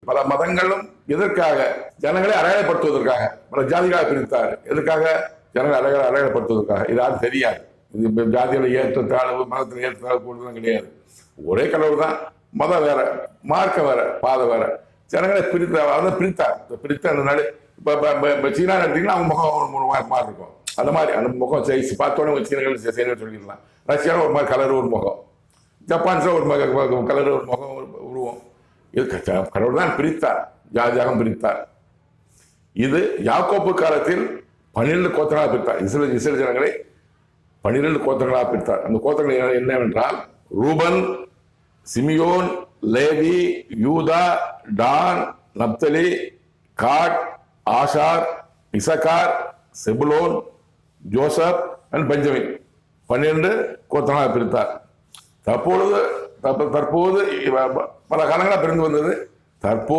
பல மதங்களும் எதற்காக? ஜனங்களை அடையாளப்படுத்துவதற்காக. பல ஜாதிகளாக பிரித்தார். எதற்காக? ஜனங்களை அடையாளப்படுத்துவதற்காக. இது யாரும் தெரியாது. இது ஜாதிகளை ஏற்றத்தாழ்வு, மதத்தில் ஏற்றத்தாழ்வு கூடுதலும் கிடையாது. ஒரே கடவுள் தான், மதம் வேற, மார்க்கம் வேற, பாதை வேற. ஜனங்களை பிரித்தார். பிரித்தார். இப்போ சீனா எடுத்தீங்கன்னா அவங்க முகம் மாறி இருக்கும். அந்த மாதிரி அந்த முகம் சைஸ் பார்த்தோன்னே சீனர்கள் சொல்லிடலாம். ரஷ்யாவில் ஒரு மாதிரி கலர் ஒரு முகம், ஜப்பான்ஸில் ஒரு கலர் ஒரு முகம் உருவம். இது கடவுள் தான் பிரித்தார், ஜாதியாக பிரித்தார். இது யாக்கோப்பு காலத்தில் 12 கோத்திரங்களாக பிரித்தார். இஸ்ரேல் ஜனங்களை 12 கோத்திரங்களாக பிரித்தார். அந்த கோத்திரங்கள் என்னவென்றால் Ruban, Simeon, Levi, Judah, Dan, Naphtali, Gad, Asher, Issachar, Zebulun, Joseph and Benjamin. 12 கோத்திரங்களாக பிரித்தார். தற்போது பல காலங்களாக பிரிந்து வந்தது. தற்போது